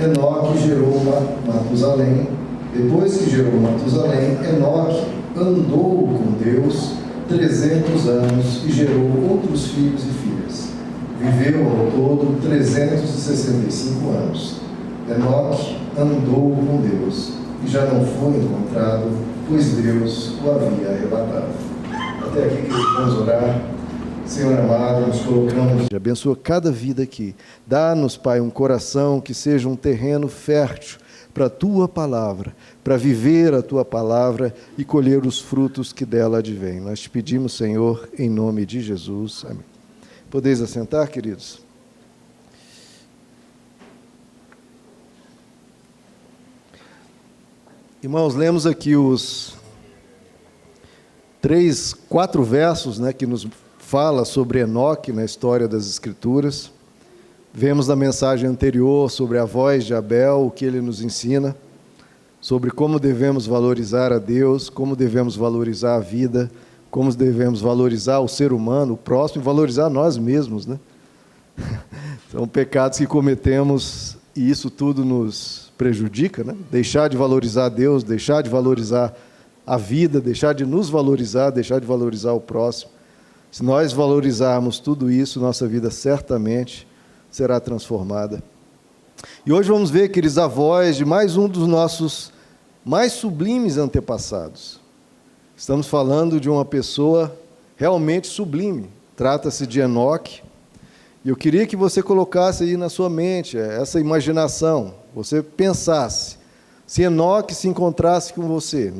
Enoque gerou Matusalém. Depois que gerou Matusalém, Enoque andou com Deus 300 anos e gerou outros filhos e filhas. Viveu ao todo 365 anos. Enoque andou com Deus e já não foi encontrado, pois Deus o havia arrebatado. Até aqui que vamos orar. Senhor amado, nos colocamos. Abençoa cada vida aqui. Dá-nos, Pai, um coração que seja um terreno fértil para a Tua palavra, para viver a Tua palavra e colher os frutos que dela advêm. Nós te pedimos, Senhor, em nome de Jesus. Amém. Podeis assentar, queridos? Irmãos, lemos aqui os 4 versos, que nos fala sobre Enoque na história das Escrituras. Vemos na mensagem anterior sobre a voz de Abel, o que ele nos ensina, sobre como devemos valorizar a Deus, como devemos valorizar a vida, como devemos valorizar o ser humano, o próximo, e valorizar nós mesmos, São pecados que cometemos e isso tudo nos prejudica, Deixar de valorizar a Deus, deixar de valorizar a vida, deixar de nos valorizar, deixar de valorizar o próximo. Se nós valorizarmos tudo isso, nossa vida certamente será transformada. E hoje vamos ver, queridos, a voz de mais um dos nossos mais sublimes antepassados. Estamos falando de uma pessoa realmente sublime. Trata-se de Enoque. E eu queria que você colocasse aí na sua mente essa imaginação, você pensasse, se Enoque se encontrasse com você,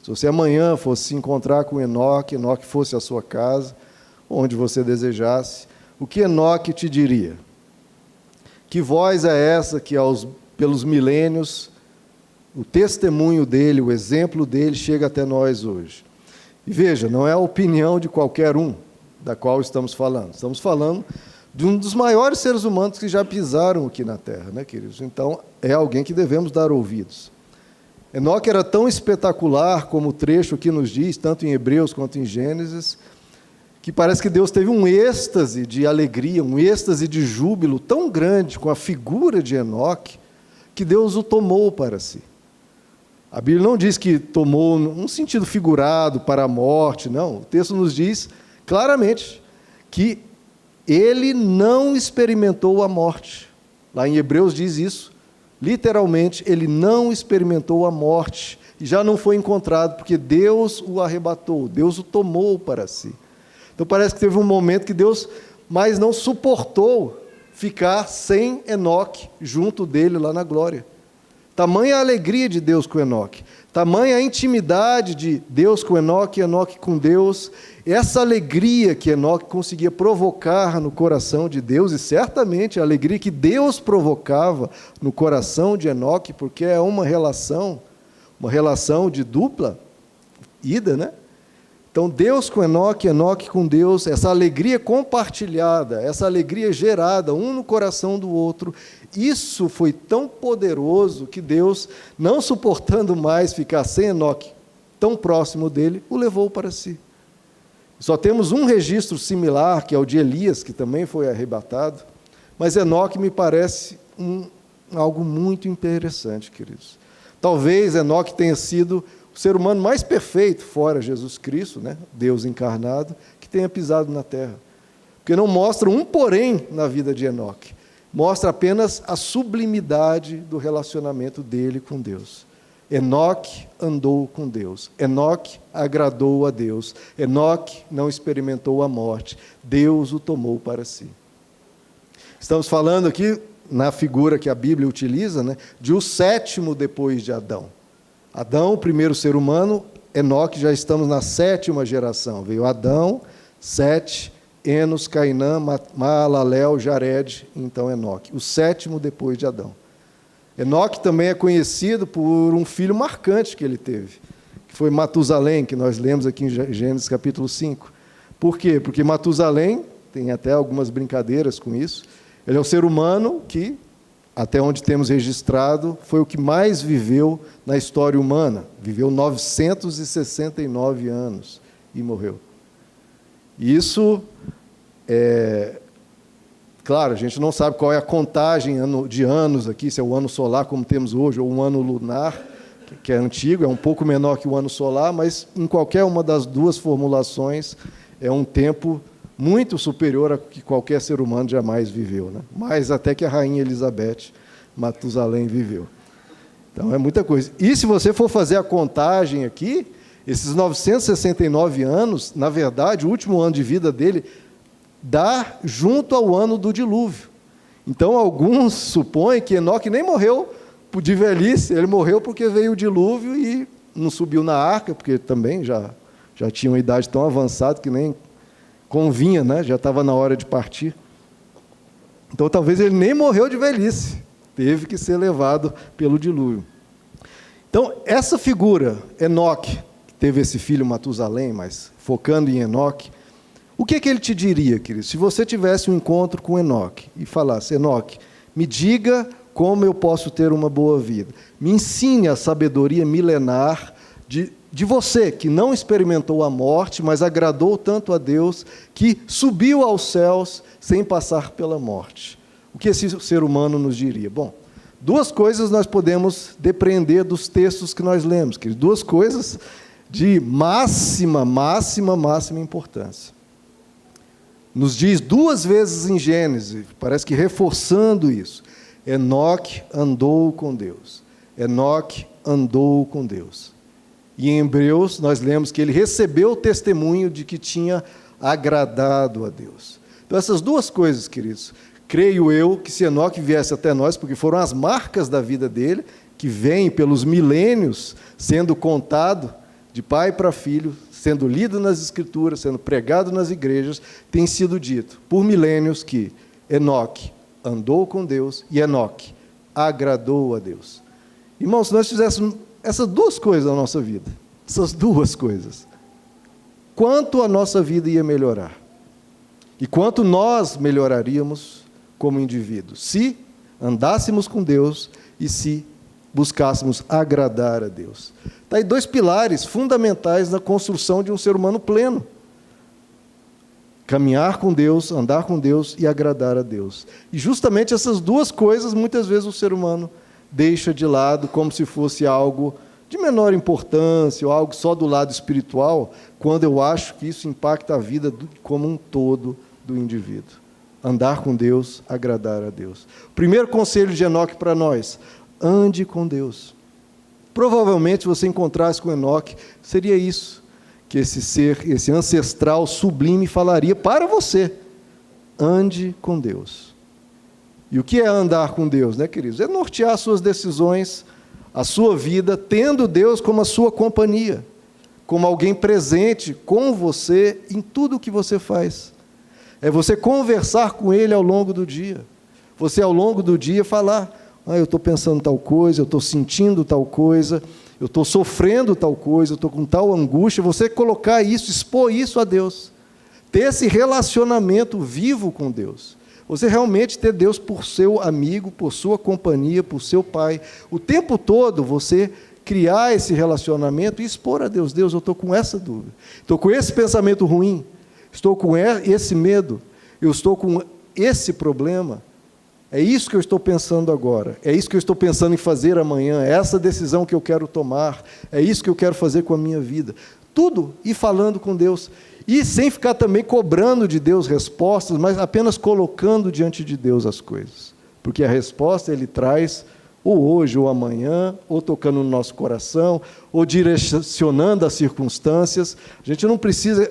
Se você amanhã fosse se encontrar com Enoque fosse à sua casa, onde você desejasse, o que Enoque te diria? Que voz é essa que, pelos milênios, o testemunho dele, o exemplo dele, chega até nós hoje? E veja, não é a opinião de qualquer um da qual estamos falando. Estamos falando de um dos maiores seres humanos que já pisaram aqui na Terra, queridos? Então, é alguém que devemos dar ouvidos. Enoque era tão espetacular, como o trecho aqui nos diz, tanto em Hebreus quanto em Gênesis, que parece que Deus teve um êxtase de alegria, um êxtase de júbilo tão grande com a figura de Enoque, que Deus o tomou para si. A Bíblia não diz que tomou num sentido figurado para a morte, não. O texto nos diz claramente que ele não experimentou a morte. Lá em Hebreus diz isso. Literalmente, ele não experimentou a morte e já não foi encontrado, porque Deus o arrebatou, Deus o tomou para si. Então parece que teve um momento que Deus mais não suportou ficar sem Enoque junto dele lá na glória. Tamanha a alegria de Deus com Enoque, tamanha a intimidade de Deus com Enoque e Enoque com Deus, essa alegria que Enoque conseguia provocar no coração de Deus, e certamente a alegria que Deus provocava no coração de Enoque, porque é uma relação de dupla ida, Então, Deus com Enoque, Enoque com Deus, essa alegria compartilhada, essa alegria gerada, um no coração do outro, isso foi tão poderoso que Deus, não suportando mais ficar sem Enoque tão próximo dele, o levou para si. Só temos um registro similar, que é o de Elias, que também foi arrebatado, mas Enoque me parece algo muito interessante, queridos. Talvez Enoque tenha sido o ser humano mais perfeito, fora Jesus Cristo, Deus encarnado, que tenha pisado na terra. Porque não mostra um porém na vida de Enoque. Mostra apenas a sublimidade do relacionamento dele com Deus. Enoque andou com Deus. Enoque agradou a Deus. Enoque não experimentou a morte. Deus o tomou para si. Estamos falando aqui, na figura que a Bíblia utiliza, de o 7º depois de Adão. Adão, o primeiro ser humano, Enoque, já estamos na 7ª geração. Veio Adão, Sete, Enos, Cainã, Maalalel, Jared, então Enoque. O 7º depois de Adão. Enoque também é conhecido por um filho marcante que ele teve, que foi Matusalém, que nós lemos aqui em Gênesis capítulo 5. Por quê? Porque Matusalém, tem até algumas brincadeiras com isso, ele é um ser humano que, até onde temos registrado, foi o que mais viveu na história humana. Viveu 969 anos e morreu. Isso Claro, a gente não sabe qual é a contagem de anos aqui, se é o ano solar, como temos hoje, ou um ano lunar, que é antigo, é um pouco menor que o ano solar, mas em qualquer uma das duas formulações é um tempo muito superior a que qualquer ser humano jamais viveu, né? Mais até que a rainha Elizabeth, Matusalém, viveu. Então, é muita coisa. E se você for fazer a contagem aqui, esses 969 anos, na verdade, o último ano de vida dele dá junto ao ano do dilúvio. Então, alguns supõem que Enoque nem morreu de velhice, ele morreu porque veio o dilúvio e não subiu na arca, porque também já tinha uma idade tão avançada que nem convinha, né? Já estava na hora de partir. Então, talvez ele nem morreu de velhice, teve que ser levado pelo dilúvio. Então, essa figura, Enoque, que teve esse filho Matusalém, mas focando em Enoque, o que ele te diria, querido? Se você tivesse um encontro com Enoque e falasse, Enoque, me diga como eu posso ter uma boa vida. Me ensine a sabedoria milenar de você, que não experimentou a morte, mas agradou tanto a Deus, que subiu aos céus sem passar pela morte. O que esse ser humano nos diria? Bom, duas coisas nós podemos depreender dos textos que nós lemos, querido. Duas coisas de máxima importância. Nos diz duas vezes em Gênesis, parece que reforçando isso, Enoque andou com Deus. Enoque andou com Deus. E em Hebreus nós lemos que ele recebeu o testemunho de que tinha agradado a Deus. Então essas duas coisas, queridos, creio eu que se Enoque viesse até nós, porque foram as marcas da vida dele, que vêm pelos milênios sendo contado de pai para filho, sendo lido nas Escrituras, sendo pregado nas igrejas, tem sido dito por milênios que Enoque andou com Deus e Enoque agradou a Deus. Irmãos, se nós fizéssemos essas duas coisas na nossa vida, essas duas coisas, quanto a nossa vida ia melhorar? E quanto nós melhoraríamos como indivíduos, se andássemos com Deus e se buscássemos agradar a Deus. Está aí dois pilares fundamentais na construção de um ser humano pleno. Caminhar com Deus, andar com Deus e agradar a Deus. E justamente essas duas coisas, muitas vezes o ser humano deixa de lado como se fosse algo de menor importância ou algo só do lado espiritual, quando eu acho que isso impacta a vida como um todo do indivíduo. Andar com Deus, agradar a Deus. O primeiro conselho de Enoque para nós, ande com Deus. Provavelmente, se você encontrasse com Enoque, seria isso que esse ser, esse ancestral sublime falaria para você. Ande com Deus. E o que é andar com Deus, né, queridos? É nortear suas decisões, a sua vida, tendo Deus como a sua companhia, como alguém presente com você em tudo o que você faz. É você conversar com Ele ao longo do dia. Você, ao longo do dia, falar, eu estou pensando tal coisa, eu estou sentindo tal coisa, eu estou sofrendo tal coisa, eu estou com tal angústia. Você colocar isso, expor isso a Deus. Ter esse relacionamento vivo com Deus. Você realmente ter Deus por seu amigo, por sua companhia, por seu pai. O tempo todo você criar esse relacionamento e expor a Deus. Deus, eu estou com essa dúvida. Estou com esse pensamento ruim. Estou com esse medo. Eu estou com esse problema. É isso que eu estou pensando agora. É isso que eu estou pensando em fazer amanhã. É essa decisão que eu quero tomar. É isso que eu quero fazer com a minha vida. Tudo ir falando com Deus. E sem ficar também cobrando de Deus respostas, mas apenas colocando diante de Deus as coisas. Porque a resposta Ele traz ou hoje ou amanhã, ou tocando no nosso coração, ou direcionando as circunstâncias. A gente não precisa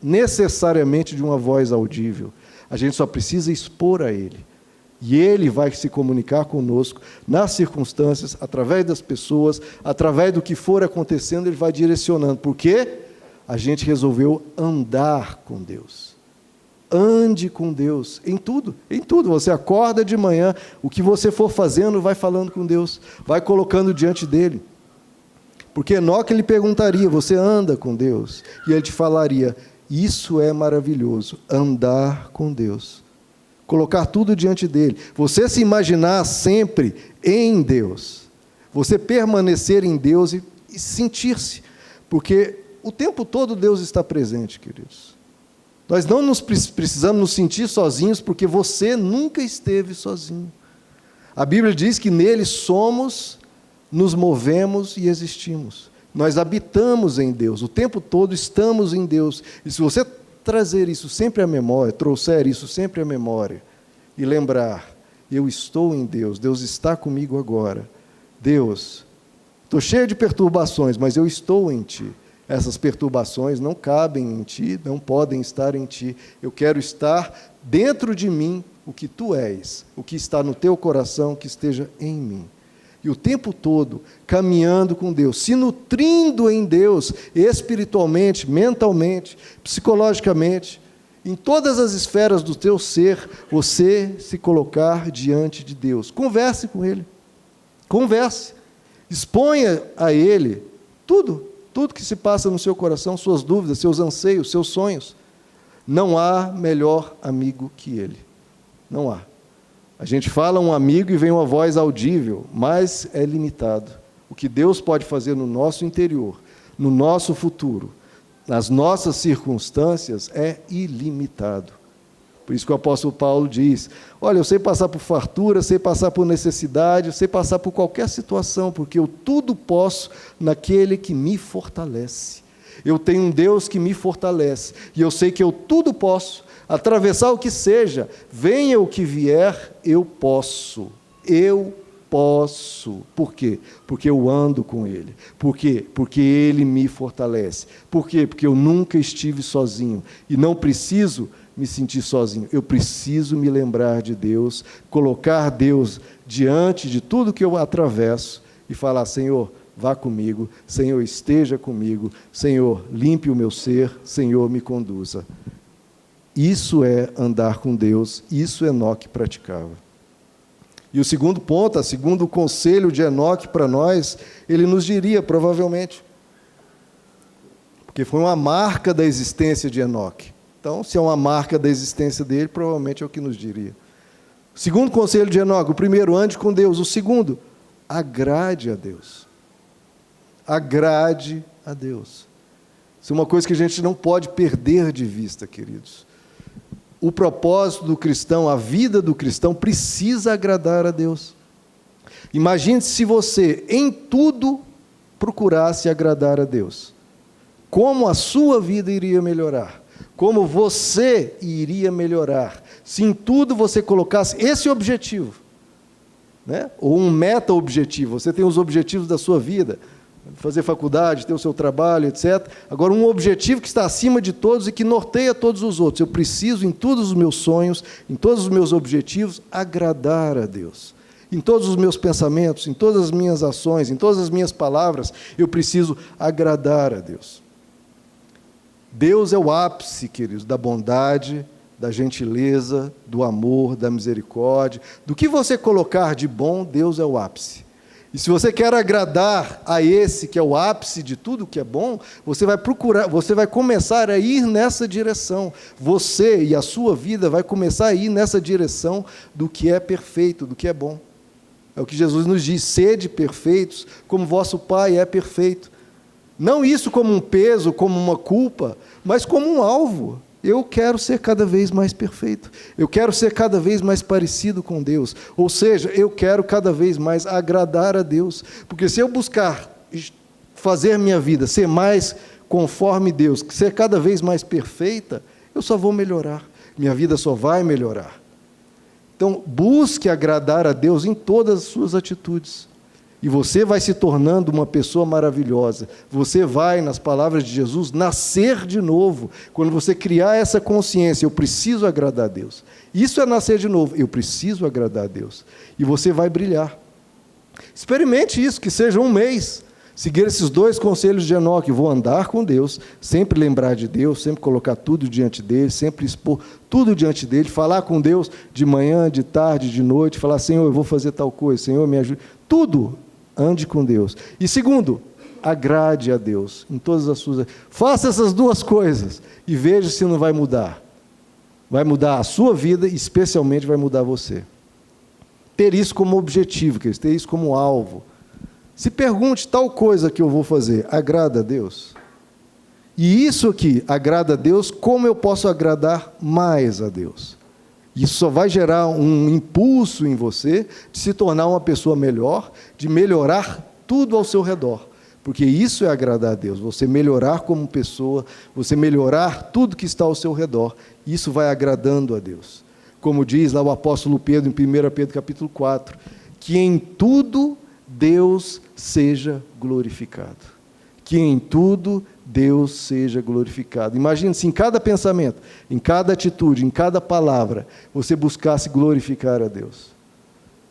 necessariamente de uma voz audível. A gente só precisa expor a Ele. E Ele vai se comunicar conosco nas circunstâncias, através das pessoas, através do que for acontecendo, Ele vai direcionando. Por quê? A gente resolveu andar com Deus. Ande com Deus em tudo, em tudo. Você acorda de manhã, o que você for fazendo, vai falando com Deus, vai colocando diante dEle. Porque Enoque lhe perguntaria, você anda com Deus? E ele te falaria, isso é maravilhoso, andar com Deus. Colocar tudo diante dEle. Você se imaginar sempre em Deus. Você permanecer em Deus e sentir-se. Porque o tempo todo Deus está presente, queridos. Nós não precisamos nos sentir sozinhos, porque você nunca esteve sozinho. A Bíblia diz que nele somos, nos movemos e existimos. Nós habitamos em Deus, o tempo todo estamos em Deus. E se você trazer isso sempre à memória, trouxer isso sempre à memória, e lembrar, eu estou em Deus, Deus está comigo agora. Deus, estou cheio de perturbações, mas eu estou em Ti. Essas perturbações não cabem em Ti, não podem estar em Ti. Eu quero estar dentro de mim, o que Tu és, o que está no Teu coração, que esteja em mim. E o tempo todo caminhando com Deus, se nutrindo em Deus, espiritualmente, mentalmente, psicologicamente, em todas as esferas do teu ser, você se colocar diante de Deus. Converse com Ele. Converse. Exponha a Ele tudo que se passa no seu coração, suas dúvidas, seus anseios, seus sonhos. Não há melhor amigo que Ele. Não há. A gente fala um amigo e vem uma voz audível, mas é limitado. O que Deus pode fazer no nosso interior, no nosso futuro, nas nossas circunstâncias, é ilimitado. Por isso que o apóstolo Paulo diz, olha, eu sei passar por fartura, sei passar por necessidade, eu sei passar por qualquer situação, porque eu tudo posso naquele que me fortalece. Eu tenho um Deus que me fortalece, e eu sei que eu tudo posso, atravessar o que seja, venha o que vier, eu posso. Eu posso. Por quê? Porque eu ando com Ele. Por quê? Porque Ele me fortalece. Por quê? Porque eu nunca estive sozinho, e não preciso me sentir sozinho. Eu preciso me lembrar de Deus, colocar Deus diante de tudo que eu atravesso e falar, Senhor, vá comigo, Senhor, esteja comigo, Senhor, limpe o meu ser, Senhor, me conduza. Isso é andar com Deus, isso Enoque praticava. E o segundo ponto, o segundo conselho de Enoque para nós, ele nos diria, provavelmente, porque foi uma marca da existência de Enoque. Então, se é uma marca da existência dele, provavelmente é o que nos diria. O segundo conselho de Enoque, o primeiro, ande com Deus. O segundo, agrade a Deus. Agrade a Deus. Isso é uma coisa que a gente não pode perder de vista, queridos. O propósito do cristão, a vida do cristão, precisa agradar a Deus. Imagine se você, em tudo, procurasse agradar a Deus. Como a sua vida iria melhorar? Como você iria melhorar? Se em tudo você colocasse esse objetivo, né? Ou um meta-objetivo, você tem os objetivos da sua vida, fazer faculdade, ter o seu trabalho, etc. Agora, um objetivo que está acima de todos e que norteia todos os outros. Eu preciso, em todos os meus sonhos, em todos os meus objetivos, agradar a Deus. Em todos os meus pensamentos, em todas as minhas ações, em todas as minhas palavras, eu preciso agradar a Deus. Deus é o ápice, queridos, da bondade, da gentileza, do amor, da misericórdia. Do que você colocar de bom, Deus é o ápice. E se você quer agradar a esse que é o ápice de tudo que é bom, você vai começar a ir nessa direção. Você e a sua vida vai começar a ir nessa direção do que é perfeito, do que é bom. É o que Jesus nos diz, sede perfeitos, como vosso Pai é perfeito. Não isso como um peso, como uma culpa, mas como um alvo. Eu quero ser cada vez mais perfeito. Eu quero ser cada vez mais parecido com Deus. Ou seja, eu quero cada vez mais agradar a Deus. Porque se eu buscar fazer minha vida ser mais conforme Deus, ser cada vez mais perfeita, eu só vou melhorar. Minha vida só vai melhorar. Então, busque agradar a Deus em todas as suas atitudes. E você vai se tornando uma pessoa maravilhosa. Você vai, nas palavras de Jesus, nascer de novo. Quando você criar essa consciência, eu preciso agradar a Deus. Isso é nascer de novo, eu preciso agradar a Deus. E você vai brilhar. Experimente isso, que seja um mês. Seguir esses dois conselhos de Enoque. Vou andar com Deus, sempre lembrar de Deus, sempre colocar tudo diante dele, sempre expor tudo diante dele, falar com Deus de manhã, de tarde, de noite, falar, Senhor, eu vou fazer tal coisa, Senhor, me ajude. Tudo. Ande com Deus. E segundo, agrade a Deus em todas as suas... Faça essas duas coisas e veja se não vai mudar. Vai mudar a sua vida e especialmente vai mudar você. Ter isso como objetivo, ter isso como alvo. Se pergunte, tal coisa que eu vou fazer, agrada a Deus? E isso aqui agrada a Deus, como eu posso agradar mais a Deus? Isso só vai gerar um impulso em você de se tornar uma pessoa melhor, de melhorar tudo ao seu redor. Porque isso é agradar a Deus, você melhorar como pessoa, você melhorar tudo que está ao seu redor. Isso vai agradando a Deus. Como diz lá o apóstolo Pedro, em 1 Pedro capítulo 4, que em tudo Deus seja glorificado. Que em tudo Deus seja glorificado. Imagine se em cada pensamento, em cada atitude, em cada palavra, você buscasse glorificar a Deus.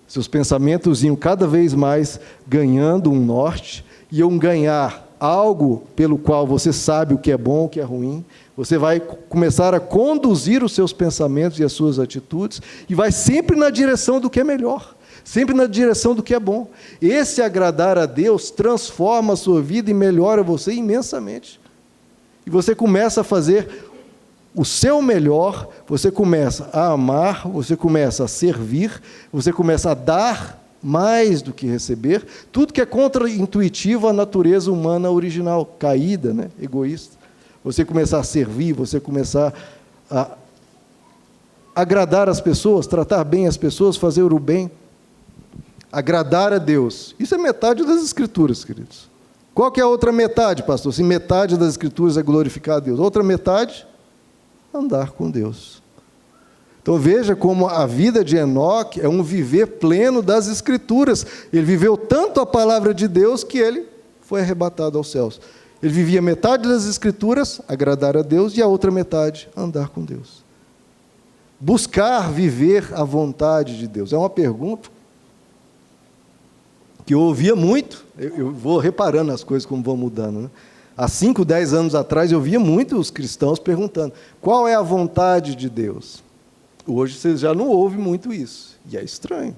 Seus pensamentos iam cada vez mais ganhando um norte, iam ganhar algo pelo qual você sabe o que é bom, o que é ruim. Você vai começar a conduzir os seus pensamentos e as suas atitudes e vai sempre na direção do que é melhor. Sempre na direção do que é bom. Esse agradar a Deus transforma a sua vida e melhora você imensamente. E você começa a fazer o seu melhor, você começa a amar, você começa a servir, você começa a dar mais do que receber, tudo que é contra-intuitivo à natureza humana original, caída, né? Egoísta. Você começar a servir, você começar a agradar as pessoas, tratar bem as pessoas, fazer o bem. Agradar a Deus. Isso é metade das Escrituras, queridos. Qual que é a outra metade, pastor? Se metade das Escrituras é glorificar a Deus. Outra metade, andar com Deus. Então veja como a vida de Enoque é um viver pleno das Escrituras. Ele viveu tanto a palavra de Deus que ele foi arrebatado aos céus. Ele vivia metade das Escrituras, agradar a Deus, e a outra metade, andar com Deus. Buscar viver a vontade de Deus. É uma pergunta que eu ouvia muito, eu vou reparando as coisas como vão mudando, né? Há 5, 10 anos atrás, eu via muitos cristãos perguntando, qual é a vontade de Deus? Hoje você já não ouve muito isso, e é estranho.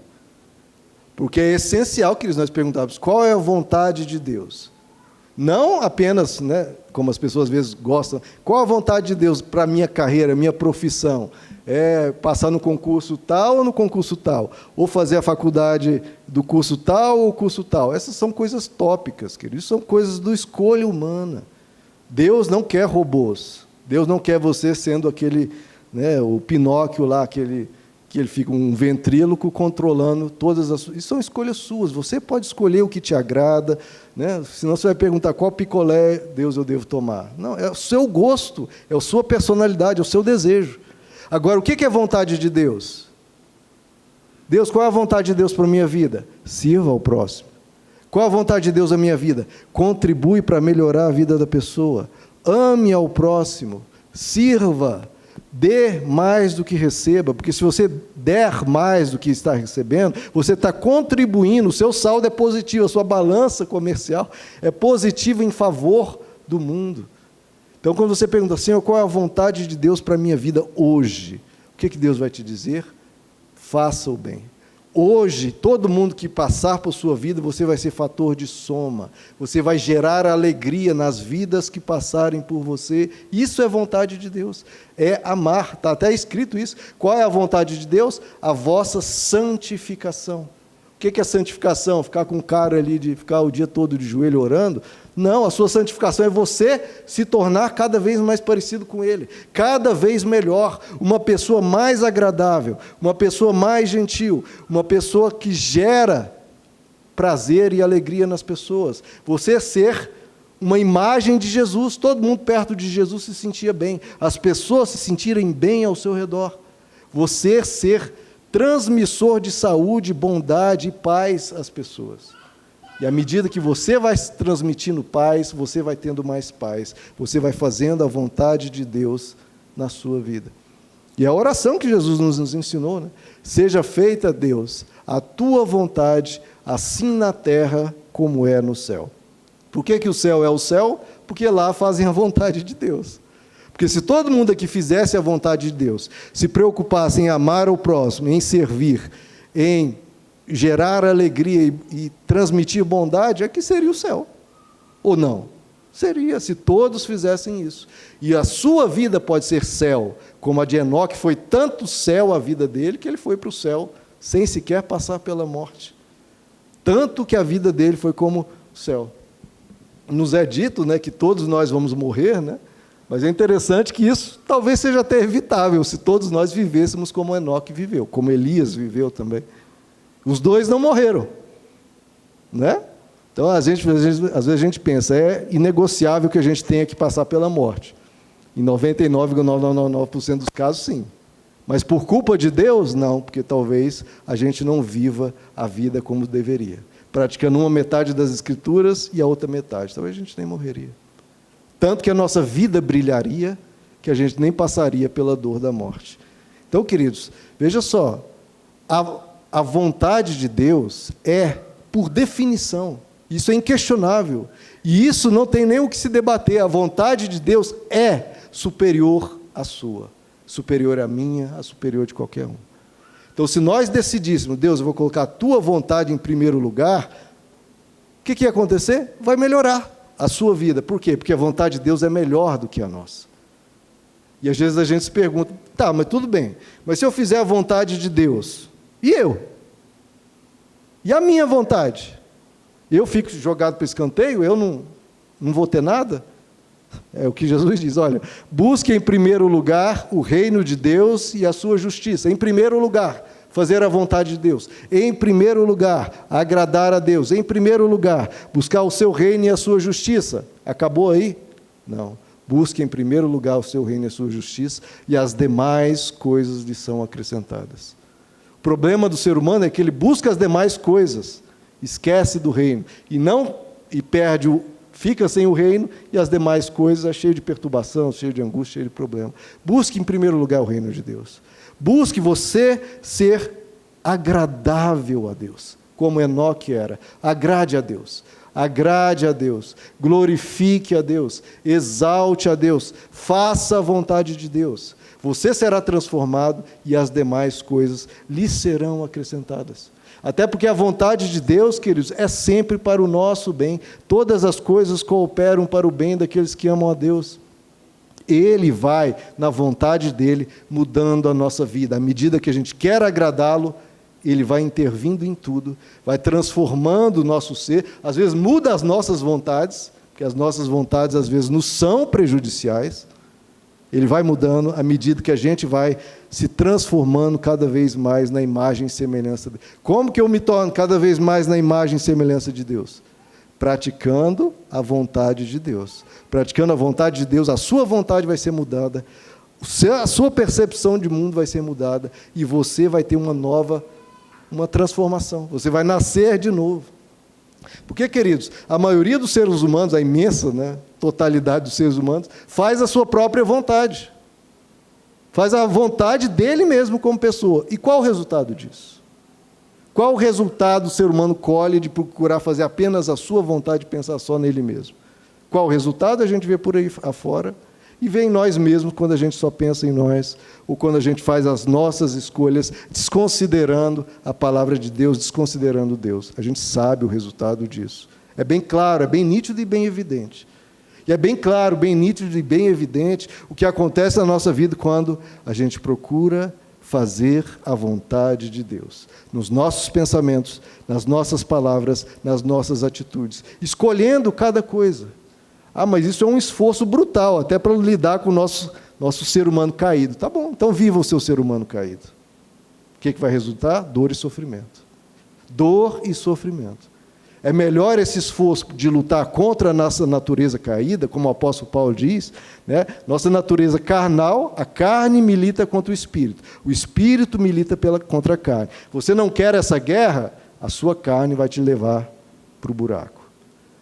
Porque é essencial que nós perguntávamos, qual é a vontade de Deus? Não apenas, né, como as pessoas às vezes gostam, qual a vontade de Deus para a minha carreira, minha profissão? É passar no concurso tal ou no concurso tal? Ou fazer a faculdade do curso tal ou curso tal? Essas são coisas tópicas, queridos. Isso são coisas do escolha humana. Deus não quer robôs. Deus não quer você sendo aquele, né, o Pinóquio lá, aquele que ele fica um ventríloco controlando todas as... Isso são escolhas suas. Você pode escolher o que te agrada, né? Senão você vai perguntar qual picolé, Deus, eu devo tomar. Não, é o seu gosto, é a sua personalidade, é o seu desejo. Agora, o que é vontade de Deus? Deus, qual é a vontade de Deus para a minha vida? Sirva ao próximo. Qual é a vontade de Deus na minha vida? Contribui para melhorar a vida da pessoa. Ame ao próximo. Sirva. Dê mais do que receba, porque se você der mais do que está recebendo, você está contribuindo, o seu saldo é positivo, a sua balança comercial é positiva em favor do mundo. Então, quando você pergunta, Senhor, qual é a vontade de Deus para a minha vida hoje? O que Deus vai te dizer? Faça o bem. Hoje, todo mundo que passar por sua vida, você vai ser fator de soma. Você vai gerar alegria nas vidas que passarem por você. Isso é vontade de Deus. É amar. Está até escrito isso. Qual é a vontade de Deus? A vossa santificação. O que é santificação? Ficar com cara ali de ficar o dia todo de joelho orando? Não, a sua santificação é você se tornar cada vez mais parecido com Ele, cada vez melhor, uma pessoa mais agradável, uma pessoa mais gentil, uma pessoa que gera prazer e alegria nas pessoas. Você ser uma imagem de Jesus, todo mundo perto de Jesus se sentia bem, as pessoas se sentirem bem ao seu redor. Você ser transmissor de saúde, bondade e paz às pessoas. E à medida que você vai transmitindo paz, você vai tendo mais paz. Você vai fazendo a vontade de Deus na sua vida. E a oração que Jesus nos ensinou, né? Seja feita, Deus, a tua vontade, assim na terra como é no céu. Por que o céu é o céu? Porque lá fazem a vontade de Deus. Porque se todo mundo aqui fizesse a vontade de Deus, se preocupasse em amar o próximo, em servir, em gerar alegria e transmitir bondade, aqui seria o céu. Ou não? Seria, se todos fizessem isso. E a sua vida pode ser céu, como a de Enoque foi tanto céu a vida dele, que ele foi para o céu sem sequer passar pela morte. Tanto que a vida dele foi como o céu. nos é dito, né, que todos nós vamos morrer, né? Mas é interessante que isso talvez seja até evitável, se todos nós vivêssemos como Enoque viveu, como Elias viveu também. Os dois não morreram, né? Então, às vezes a gente pensa, é inegociável que a gente tenha que passar pela morte. Em 99,999% dos casos, sim. Mas por culpa de Deus, não, porque talvez a gente não viva a vida como deveria. Praticando uma metade das Escrituras e a outra metade. Talvez a gente nem morreria. Tanto que a nossa vida brilharia, que a gente nem passaria pela dor da morte. Então, queridos, veja só, a vontade de Deus é, por definição, isso é inquestionável, e isso não tem nem o que se debater, a vontade de Deus é superior à sua, superior à minha, a superior de qualquer um. Então, se nós decidíssemos, Deus, eu vou colocar a tua vontade em primeiro lugar, o que ia acontecer? Vai melhorar a sua vida. Por quê? Porque a vontade de Deus é melhor do que a nossa. E às vezes a gente se pergunta, tá, mas tudo bem, mas se eu fizer a vontade de Deus, e eu? E a minha vontade? Eu fico jogado para o escanteio, eu não vou ter nada? É o que Jesus diz, olha, busque em primeiro lugar o reino de Deus e a sua justiça. Em primeiro lugar, fazer a vontade de Deus. Em primeiro lugar, agradar a Deus. Em primeiro lugar, buscar o seu reino e a sua justiça. Acabou aí? Não. Busque em primeiro lugar o seu reino e a sua justiça, e as demais coisas lhe são acrescentadas. O problema do ser humano é que ele busca as demais coisas, esquece do reino, e perde fica sem o reino, e as demais coisas é cheio de perturbação, cheio de angústia, cheio de problema. Busque em primeiro lugar o reino de Deus. Busque você ser agradável a Deus, como Enoque era. Agrade a Deus. Agrade a Deus, glorifique a Deus, exalte a Deus, faça a vontade de Deus. Você será transformado e as demais coisas lhe serão acrescentadas. Até porque a vontade de Deus, queridos, é sempre para o nosso bem. Todas as coisas cooperam para o bem daqueles que amam a Deus. Ele vai, na vontade dele, mudando a nossa vida. À medida que a gente quer agradá-lo, ele vai intervindo em tudo, vai transformando o nosso ser, às vezes muda as nossas vontades, porque as nossas vontades às vezes nos são prejudiciais. Ele vai mudando à medida que a gente vai se transformando cada vez mais na imagem e semelhança dele. Como que eu me torno cada vez mais na imagem e semelhança de Deus? Praticando a vontade de Deus. Praticando a vontade de Deus, a sua vontade vai ser mudada, a sua percepção de mundo vai ser mudada, e você vai ter uma transformação, você vai nascer de novo. Porque, queridos, a maioria dos seres humanos, a imensa, totalidade dos seres humanos, faz a sua própria vontade. Faz a vontade dele mesmo como pessoa. E qual o resultado disso? Qual o resultado o ser humano colhe de procurar fazer apenas a sua vontade e pensar só nele mesmo? Qual o resultado? A gente vê por aí afora, e vê em nós mesmos quando a gente só pensa em nós, ou quando a gente faz as nossas escolhas, desconsiderando a palavra de Deus, desconsiderando Deus. A gente sabe o resultado disso. É bem claro, é bem nítido e bem evidente. E é bem claro, bem nítido e bem evidente o que acontece na nossa vida quando a gente procura fazer a vontade de Deus. Nos nossos pensamentos, nas nossas palavras, nas nossas atitudes. Escolhendo cada coisa. Mas isso é um esforço brutal, até para lidar com o nosso ser humano caído. Tá bom, então viva o seu ser humano caído. O que vai resultar? Dor e sofrimento. Dor e sofrimento. É melhor esse esforço de lutar contra a nossa natureza caída, como o apóstolo Paulo diz, nossa natureza carnal, a carne milita contra o espírito milita contra a carne. Você não quer essa guerra, a sua carne vai te levar para o buraco.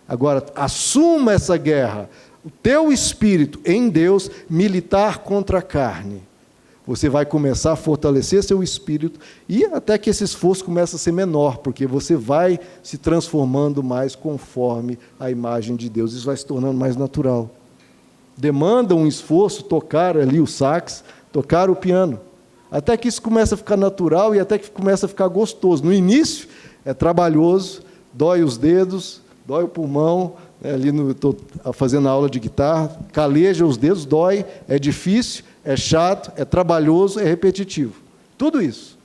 Agora, assuma essa guerra, o teu espírito em Deus militar contra a carne. Você vai começar a fortalecer seu espírito, e até que esse esforço comece a ser menor, porque você vai se transformando mais conforme a imagem de Deus. Isso vai se tornando mais natural. Demanda um esforço tocar ali o sax, tocar o piano, até que isso começa a ficar natural e até que começa a ficar gostoso. No início é trabalhoso, dói os dedos, dói o pulmão, estou fazendo aula de guitarra, caleja os dedos, dói, é difícil, é chato, é trabalhoso, é repetitivo. Tudo isso.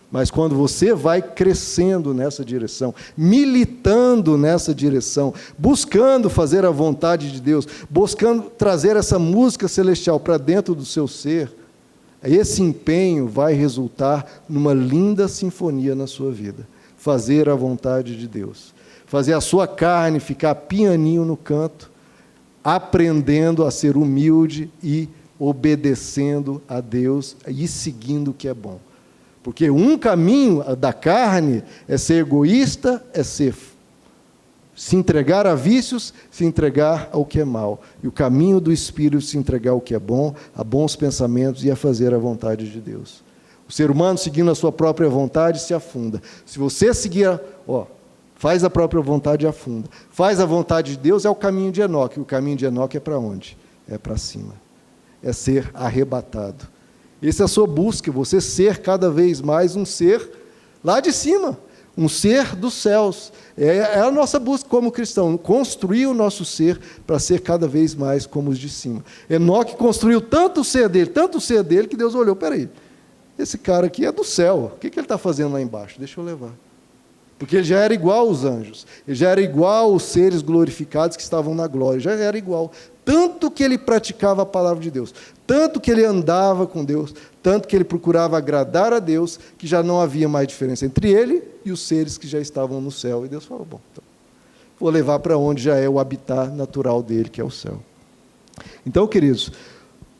Mas quando você vai crescendo nessa direção, militando nessa direção, buscando fazer a vontade de Deus, buscando trazer essa música celestial para dentro do seu ser, esse empenho vai resultar numa linda sinfonia na sua vida. Fazer a vontade de Deus. Fazer a sua carne ficar pianinho no canto, aprendendo a ser humilde e obedecendo a Deus e seguindo o que é bom. Porque um caminho da carne é ser egoísta, é se entregar a vícios, se entregar ao que é mal. E o caminho do Espírito é se entregar ao que é bom, a bons pensamentos e a fazer a vontade de Deus. O ser humano, seguindo a sua própria vontade, se afunda. Se você seguir, faz a própria vontade e afunda. Faz a vontade de Deus, é o caminho de Enoque. O caminho de Enoque é para onde? É para cima. É ser arrebatado. Essa é a sua busca, você ser cada vez mais um ser lá de cima, um ser dos céus. É a nossa busca como cristão, construir o nosso ser para ser cada vez mais como os de cima. Enoque construiu tanto o ser dele, que Deus olhou, peraí, esse cara aqui é do céu, o que ele está fazendo lá embaixo? Deixa eu levar. Porque ele já era igual aos anjos, ele já era igual aos seres glorificados que estavam na glória, já era igual. Tanto que ele praticava a palavra de Deus, tanto que ele andava com Deus, tanto que ele procurava agradar a Deus, que já não havia mais diferença entre ele e os seres que já estavam no céu. E Deus falou, bom, então, vou levar para onde já é o habitat natural dele, que é o céu. Então, queridos,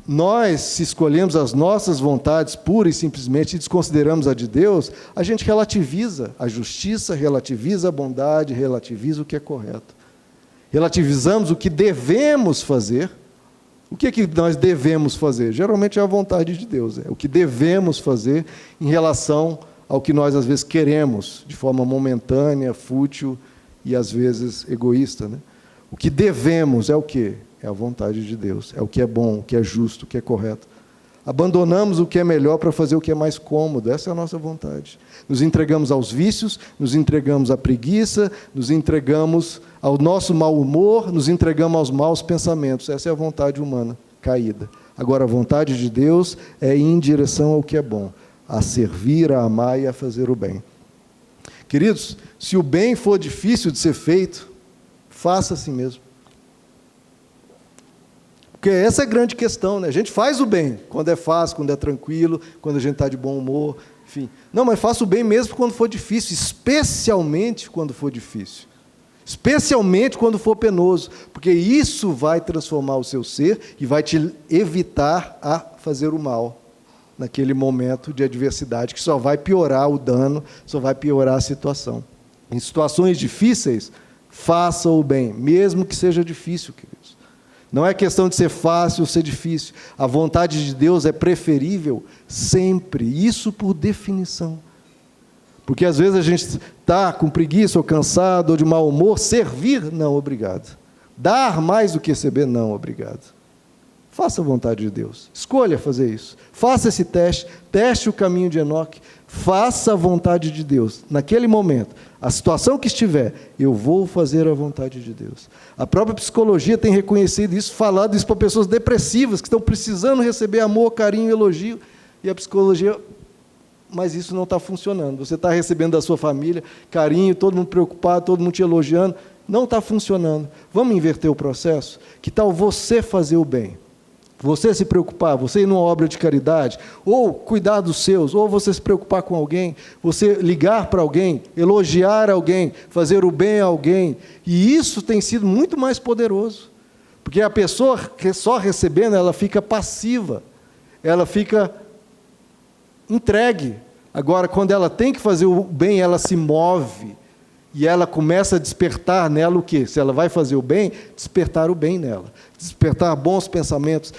nós, se escolhemos as nossas vontades pura e simplesmente e desconsideramos a de Deus, a gente relativiza a justiça, relativiza a bondade, relativiza o que é correto. Relativizamos o que devemos fazer. O que é que nós devemos fazer? Geralmente é a vontade de Deus, é o que devemos fazer em relação ao que nós às vezes queremos, de forma momentânea, fútil e às vezes egoísta, né? O que devemos é o quê? É a vontade de Deus, é o que é bom, o que é justo, o que é correto. Abandonamos o que é melhor para fazer o que é mais cômodo, essa é a nossa vontade. Nos entregamos aos vícios, nos entregamos à preguiça, nos entregamos ao nosso mau humor, nos entregamos aos maus pensamentos, essa é a vontade humana caída. Agora, a vontade de Deus é ir em direção ao que é bom, a servir, a amar e a fazer o bem. Queridos, se o bem for difícil de ser feito, faça assim mesmo. Porque essa é a grande questão, né? A gente faz o bem quando é fácil, quando é tranquilo, quando a gente está de bom humor, enfim. Não, mas faça o bem mesmo quando for difícil, especialmente quando for difícil. Especialmente quando for penoso, porque isso vai transformar o seu ser e vai te evitar a fazer o mal naquele momento de adversidade, que só vai piorar o dano, só vai piorar a situação. Em situações difíceis, faça o bem, mesmo que seja difícil, queridos. Não é questão de ser fácil ou ser difícil. A vontade de Deus é preferível sempre, isso por definição. Porque às vezes a gente está com preguiça ou cansado ou de mau humor, servir, não, obrigado. Dar mais do que receber, não, obrigado. Faça a vontade de Deus, escolha fazer isso. Faça esse teste o caminho de Enoque, faça a vontade de Deus. Naquele momento, a situação que estiver, eu vou fazer a vontade de Deus. A própria psicologia tem reconhecido isso, falado isso para pessoas depressivas, que estão precisando receber amor, carinho, elogio, e a psicologia, mas isso não está funcionando. Você está recebendo da sua família carinho, todo mundo preocupado, todo mundo te elogiando, não está funcionando. Vamos inverter o processo? Que tal você fazer o bem? Você se preocupar, você ir numa obra de caridade, ou cuidar dos seus, ou você se preocupar com alguém, você ligar para alguém, elogiar alguém, fazer o bem a alguém, e isso tem sido muito mais poderoso, porque a pessoa só recebendo, ela fica passiva, ela fica entregue. Agora, quando ela tem que fazer o bem, ela se move, e ela começa a despertar nela o quê? Se ela vai fazer o bem, despertar o bem nela. Despertar bons pensamentos,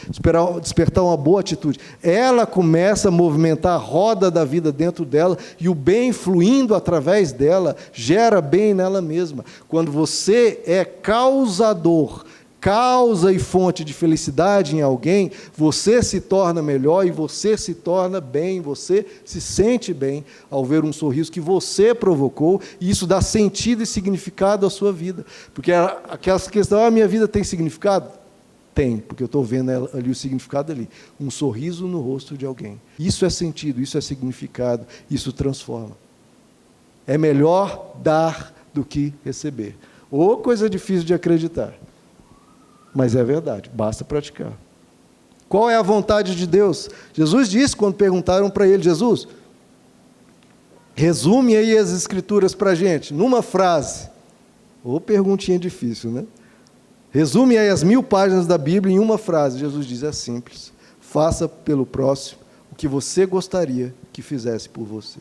despertar uma boa atitude. Ela começa a movimentar a roda da vida dentro dela e o bem fluindo através dela gera bem nela mesma. Quando você é causador, causa e fonte de felicidade em alguém, você se torna melhor e você se torna bem, você se sente bem ao ver um sorriso que você provocou, e isso dá sentido e significado à sua vida. Porque aquela questão, minha vida tem significado? Tem, porque eu estou vendo ali o significado ali. Um sorriso no rosto de alguém. Isso é sentido, isso é significado, isso transforma. É melhor dar do que receber. Ou coisa difícil de acreditar. Mas é verdade, basta praticar. Qual é a vontade de Deus? Jesus disse quando perguntaram para ele, Jesus, resume aí as Escrituras para a gente, numa frase. Ou perguntinha difícil, né? Resume aí as 1000 páginas da Bíblia em uma frase. Jesus diz, é simples. Faça pelo próximo o que você gostaria que fizesse por você.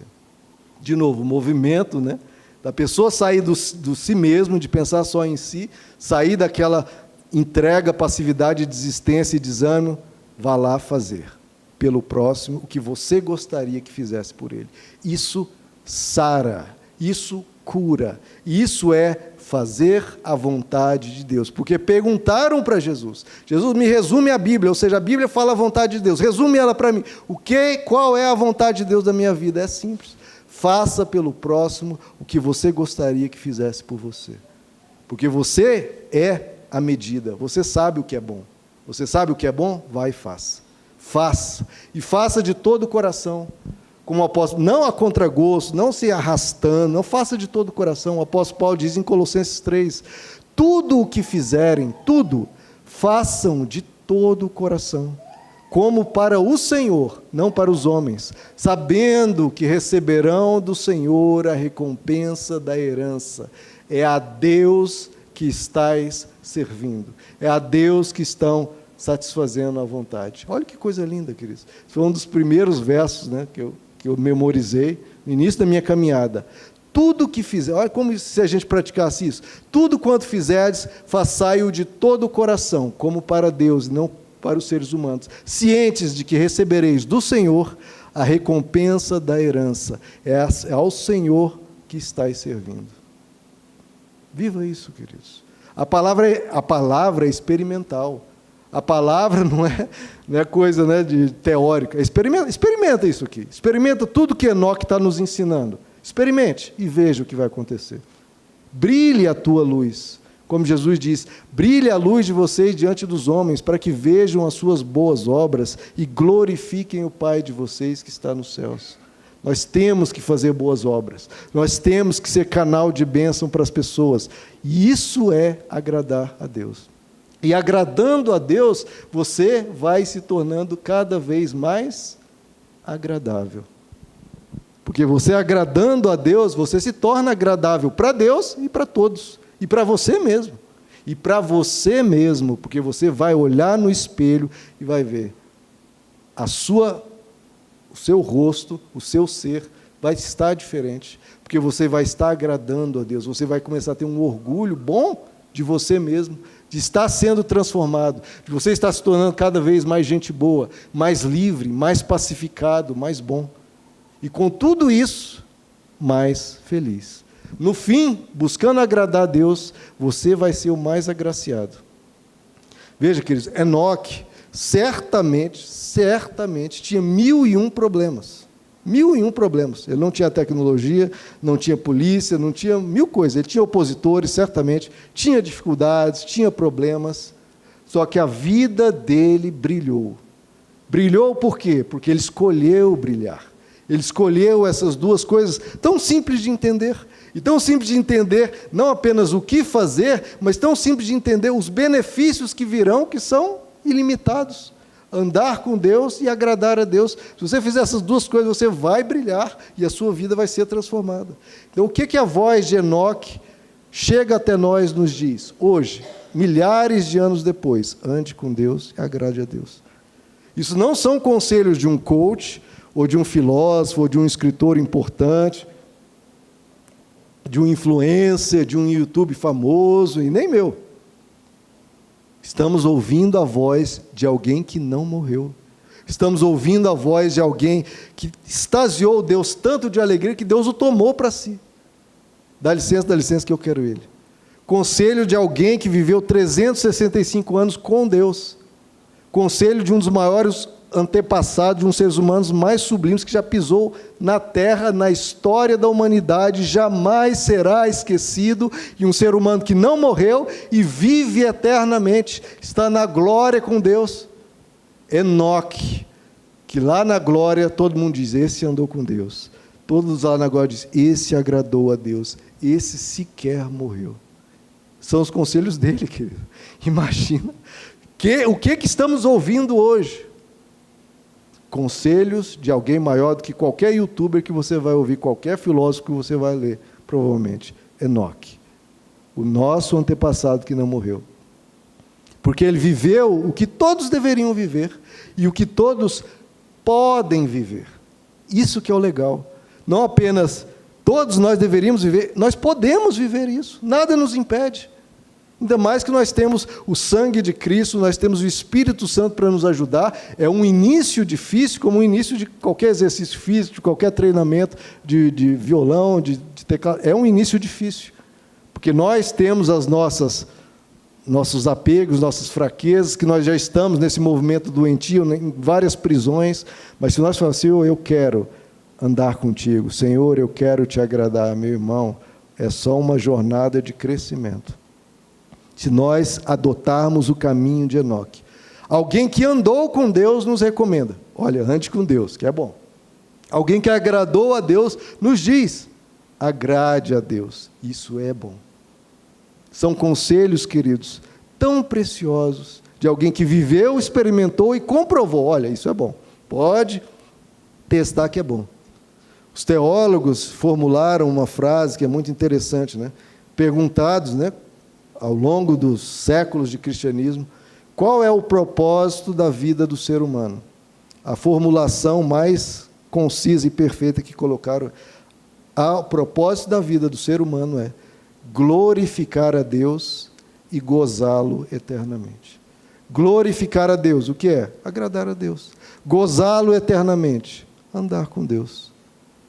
De novo, o movimento, né? Da pessoa sair do si mesmo, de pensar só em si, sair daquela entrega, passividade, desistência e desânimo, vá lá fazer pelo próximo o que você gostaria que fizesse por ele. Isso sara, isso cura, isso é fazer a vontade de Deus, porque perguntaram para Jesus, me resume a Bíblia, ou seja, a Bíblia fala a vontade de Deus, resume ela para mim, qual é a vontade de Deus da minha vida? É simples, faça pelo próximo o que você gostaria que fizesse por você, porque você é a medida, você sabe o que é bom, vai e faça, e faça de todo o coração, como o apóstolo, não a contragosto, não se arrastando, não faça de todo o coração. O apóstolo Paulo diz em Colossenses 3, tudo o que fizerem, tudo, façam de todo o coração, como para o Senhor, não para os homens, sabendo que receberão do Senhor a recompensa da herança. É a Deus que estáis servindo, é a Deus que estão satisfazendo a vontade. Olha que coisa linda, queridos. Esse foi um dos primeiros versos, né, que eu memorizei no início da minha caminhada. Tudo que fizer, olha como se a gente praticasse isso. Tudo quanto fizerdes, façai-o de todo o coração, como para Deus, e não para os seres humanos, cientes de que recebereis do Senhor a recompensa da herança. É ao Senhor que estáis servindo. Viva isso, queridos. A palavra é experimental. A palavra não é coisa, né, de teórica. Experimenta isso aqui. Experimenta tudo que Enoque está nos ensinando. Experimente e veja o que vai acontecer. Brilhe a tua luz. Como Jesus diz, brilhe a luz de vocês diante dos homens, para que vejam as suas boas obras e glorifiquem o Pai de vocês que está nos céus. Nós temos que fazer boas obras. Nós temos que ser canal de bênção para as pessoas. E isso é agradar a Deus. E agradando a Deus, você vai se tornando cada vez mais agradável. Porque você agradando a Deus, você se torna agradável para Deus e para todos. E para você mesmo. E para você mesmo, porque você vai olhar no espelho e vai ver o seu rosto, o seu ser vai estar diferente. Porque você vai estar agradando a Deus. Você vai começar a ter um orgulho bom de você mesmo, de estar sendo transformado, de você estar se tornando cada vez mais gente boa, mais livre, mais pacificado, mais bom. E com tudo isso, mais feliz. No fim, buscando agradar a Deus, você vai ser o mais agraciado. Veja, queridos, Enoque certamente tinha 1001 problemas. 1001 problemas. Ele não tinha tecnologia, não tinha polícia, não tinha 1000 coisas. Ele tinha opositores, certamente, tinha dificuldades, tinha problemas. Só que a vida dele brilhou. Brilhou por quê? Porque ele escolheu brilhar. Ele escolheu essas duas coisas tão simples de entender. E tão simples de entender não apenas o que fazer, mas tão simples de entender os benefícios que virão, que são ilimitados. Andar com Deus e agradar a Deus. Se você fizer essas duas coisas, você vai brilhar e a sua vida vai ser transformada. Então, o que a voz de Enoque chega até nós nos diz? Hoje, milhares de anos depois, ande com Deus e agrade a Deus. Isso não são conselhos de um coach, ou de um filósofo, ou de um escritor importante, de um influencer, de um YouTube famoso, e nem meu. Estamos ouvindo a voz de alguém que não morreu. Estamos ouvindo a voz de alguém que extasiou Deus tanto de alegria que Deus o tomou para si. Dá licença que eu quero ele. Conselho de alguém que viveu 365 anos com Deus. Conselho de um dos maiores antepassado de uns seres humanos mais sublimes que já pisou na terra, na história da humanidade, jamais será esquecido, e um ser humano que não morreu e vive eternamente, está na glória com Deus. Enoque, que lá na glória todo mundo diz, esse andou com Deus. Todos lá na glória dizem, esse agradou a Deus, esse sequer morreu. São os conselhos dele, querido. Imagina, o que estamos ouvindo hoje? Conselhos de alguém maior do que qualquer youtuber que você vai ouvir, qualquer filósofo que você vai ler, provavelmente. Enoque, o nosso antepassado que não morreu. Porque ele viveu o que todos deveriam viver e o que todos podem viver. Isso que é o legal. Não apenas todos nós deveríamos viver, nós podemos viver isso. Nada nos impede. Ainda mais que nós temos o sangue de Cristo, nós temos o Espírito Santo para nos ajudar. É um início difícil, como o início de qualquer exercício físico, de qualquer treinamento de violão, de teclado. É um início difícil, porque nós temos as nossos apegos, nossas fraquezas, que nós já estamos nesse movimento doentio, em várias prisões. Mas se nós falarmos, Senhor, eu quero andar contigo, Senhor, eu quero te agradar, meu irmão, é só uma jornada de crescimento. Se nós adotarmos o caminho de Enoque. Alguém que andou com Deus nos recomenda, olha, ande com Deus, que é bom. Alguém que agradou a Deus nos diz, agrade a Deus, isso é bom. São conselhos, queridos, tão preciosos, de alguém que viveu, experimentou e comprovou, olha, isso é bom, pode testar que é bom. Os teólogos formularam uma frase que é muito interessante, né? Perguntados, né, ao longo dos séculos de cristianismo, qual é o propósito da vida do ser humano? A formulação mais concisa e perfeita que colocaram, o propósito da vida do ser humano é glorificar a Deus e gozá-lo eternamente. Glorificar a Deus, o que é? Agradar a Deus. Gozá-lo eternamente, andar com Deus.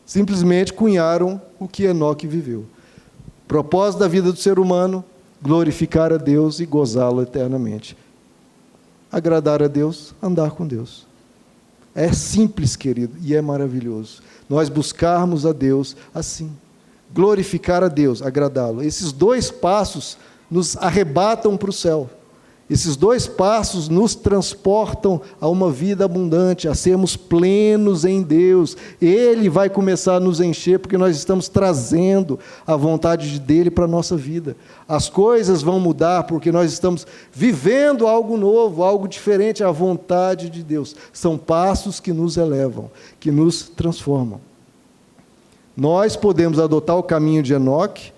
Simplesmente cunharam o que Enoque viveu. Propósito da vida do ser humano, glorificar a Deus e gozá-lo eternamente. Agradar a Deus, andar com Deus. É simples, querido, e é maravilhoso. Nós buscarmos a Deus assim. Glorificar a Deus, agradá-lo. Esses dois passos nos arrebatam para o céu. Esses dois passos nos transportam a uma vida abundante, a sermos plenos em Deus. Ele vai começar a nos encher, porque nós estamos trazendo a vontade dele para a nossa vida. As coisas vão mudar, porque nós estamos vivendo algo novo, algo diferente, a vontade de Deus. São passos que nos elevam, que nos transformam. Nós podemos adotar o caminho de Enoque,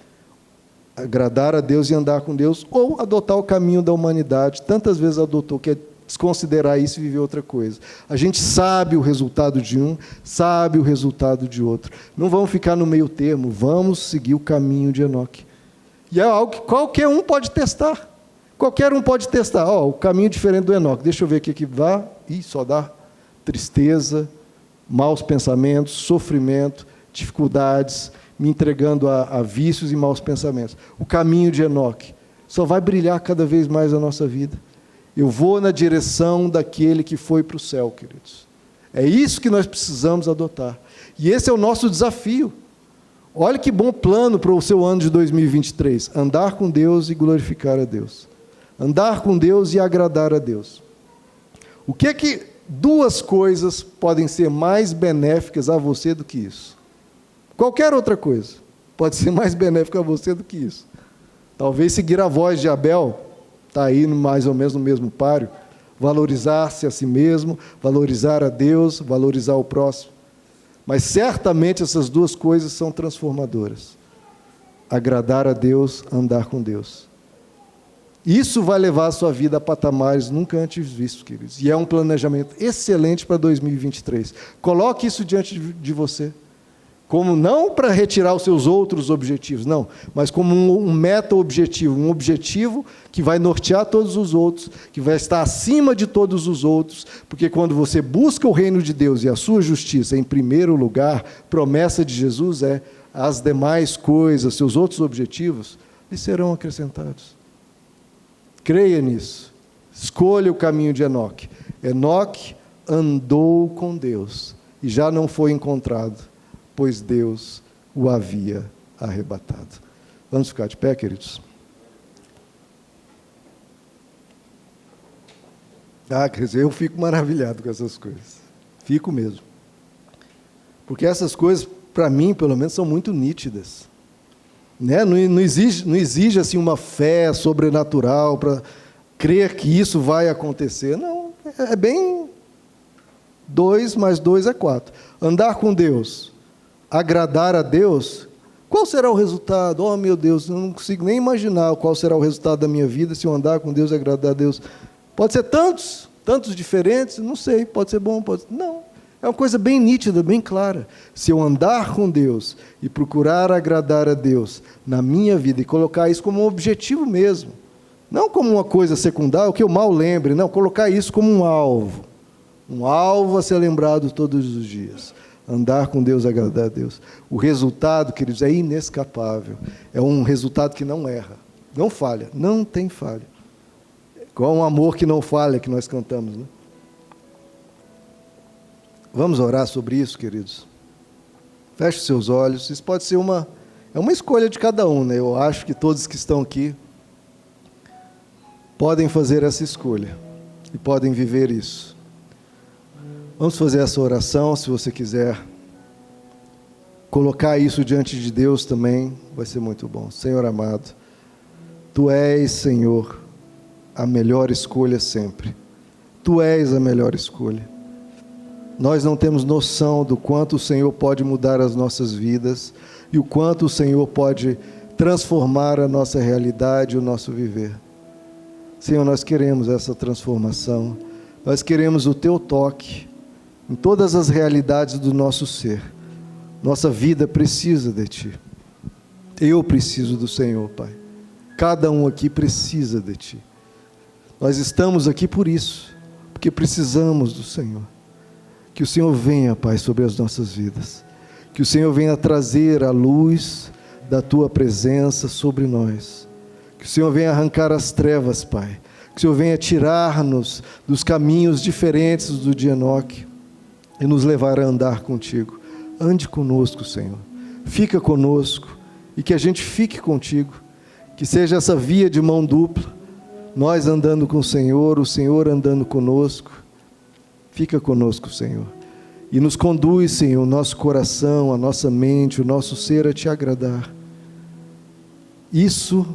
agradar a Deus e andar com Deus, ou adotar o caminho da humanidade, tantas vezes adotou, que é desconsiderar isso e viver outra coisa. A gente sabe o resultado de um, sabe o resultado de outro. Não vamos ficar no meio termo, vamos seguir o caminho de Enoque. E é algo que qualquer um pode testar. Qualquer um pode testar. O caminho diferente do Enoque. Deixa eu ver o que dá. Só dá tristeza, maus pensamentos, sofrimento, dificuldades, me entregando a vícios e maus pensamentos. O caminho de Enoque só vai brilhar cada vez mais a nossa vida. Eu vou na direção daquele que foi para o céu, queridos. É isso que nós precisamos adotar. E esse é o nosso desafio. Olha que bom plano para o seu ano de 2023. Andar com Deus e glorificar a Deus. Andar com Deus e agradar a Deus. O que duas coisas podem ser mais benéficas a você do que isso? Qualquer outra coisa pode ser mais benéfica a você do que isso. Talvez seguir a voz de Abel, está aí mais ou menos no mesmo páreo, valorizar-se a si mesmo, valorizar a Deus, valorizar o próximo. Mas certamente essas duas coisas são transformadoras. Agradar a Deus, andar com Deus. Isso vai levar a sua vida a patamares nunca antes vistos, queridos. E é um planejamento excelente para 2023. Coloque isso diante de você. Como não para retirar os seus outros objetivos, não, mas como um meta-objetivo, um objetivo que vai nortear todos os outros, que vai estar acima de todos os outros, porque quando você busca o reino de Deus e a sua justiça em primeiro lugar, promessa de Jesus é, as demais coisas, seus outros objetivos, lhe serão acrescentados. Creia nisso. Escolha o caminho de Enoque. Enoque andou com Deus e já não foi encontrado, pois Deus o havia arrebatado. Vamos ficar de pé, queridos? Quer dizer, eu fico maravilhado com essas coisas. Fico mesmo. Porque essas coisas, para mim, pelo menos, são muito nítidas. Né? Não exige assim, uma fé sobrenatural para crer que isso vai acontecer. Não, é bem 2 mais 2 é 4. Andar com Deus, agradar a Deus, qual será o resultado? Oh, meu Deus, eu não consigo nem imaginar qual será o resultado da minha vida se eu andar com Deus e agradar a Deus. Pode ser tantos diferentes, não sei, pode ser bom, pode... Não, é uma coisa bem nítida, bem clara. Se eu andar com Deus e procurar agradar a Deus na minha vida e colocar isso como um objetivo mesmo, não como uma coisa secundária, o que eu mal lembre, não, colocar isso como um alvo a ser lembrado todos os dias. Andar com Deus, agradar a Deus. O resultado, queridos, é inescapável. É um resultado que não erra, não falha, não tem falha. Igual um amor que não falha, que nós cantamos, né? Vamos orar sobre isso, queridos? Feche seus olhos. Isso pode ser uma escolha de cada um, né? Eu acho que todos que estão aqui podem fazer essa escolha e podem viver isso. Vamos fazer essa oração, se você quiser colocar isso diante de Deus também, vai ser muito bom. Senhor amado, Tu és, Senhor, a melhor escolha sempre. Tu és a melhor escolha. Nós não temos noção do quanto o Senhor pode mudar as nossas vidas e o quanto o Senhor pode transformar a nossa realidade e o nosso viver. Senhor, nós queremos essa transformação, nós queremos o Teu toque em todas as realidades do nosso ser. Nossa vida precisa de Ti. Eu preciso do Senhor, Pai. Cada um aqui precisa de Ti. Nós estamos aqui por isso, porque precisamos do Senhor. Que o Senhor venha, Pai, sobre as nossas vidas. Que o Senhor venha trazer a luz da Tua presença sobre nós. Que o Senhor venha arrancar as trevas, Pai. Que o Senhor venha tirar-nos dos caminhos diferentes do de Enoque e nos levar a andar contigo. Ande conosco, Senhor. Fica conosco e que a gente fique contigo. Que seja essa via de mão dupla. Nós andando com o Senhor andando conosco. Fica conosco, Senhor. E nos conduz, Senhor, o nosso coração, a nossa mente, o nosso ser a Te agradar. Isso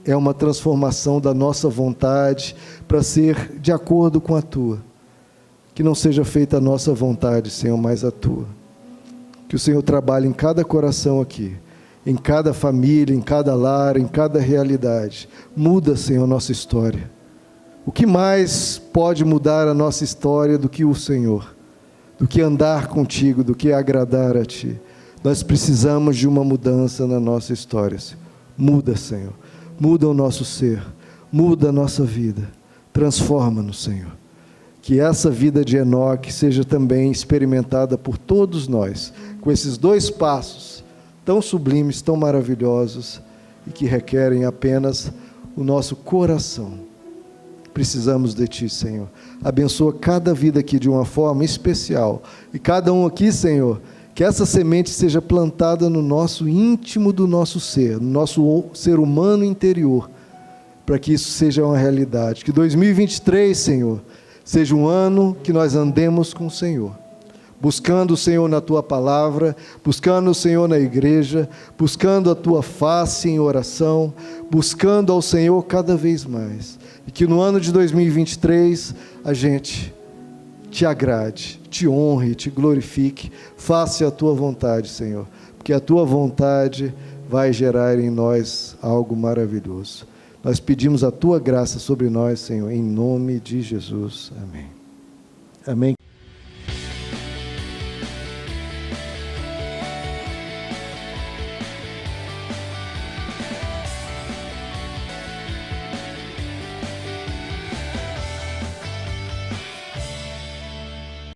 é uma transformação da nossa vontade para ser de acordo com a Tua. Que não seja feita a nossa vontade, Senhor, mas a Tua. Que o Senhor trabalhe em cada coração aqui, em cada família, em cada lar, em cada realidade. Muda, Senhor, a nossa história. O que mais pode mudar a nossa história do que o Senhor? Do que andar contigo, do que agradar a Ti? Nós precisamos de uma mudança na nossa história, Senhor. Muda, Senhor. Muda o nosso ser. Muda a nossa vida. Transforma-nos, Senhor. Que essa vida de Enoque seja também experimentada por todos nós, com esses 2 passos tão sublimes, tão maravilhosos, e que requerem apenas o nosso coração. Precisamos de Ti, Senhor. Abençoa cada vida aqui de uma forma especial. E cada um aqui, Senhor, que essa semente seja plantada no nosso íntimo do nosso ser, no nosso ser humano interior, para que isso seja uma realidade. Que 2023, Senhor, seja um ano que nós andemos com o Senhor, buscando o Senhor na Tua palavra, buscando o Senhor na igreja, buscando a Tua face em oração, buscando ao Senhor cada vez mais. E que no ano de 2023 a gente Te agrade, Te honre, Te glorifique, faça a Tua vontade, Senhor, porque a Tua vontade vai gerar em nós algo maravilhoso. Nós pedimos a Tua graça sobre nós, Senhor, em nome de Jesus. Amém. Amém.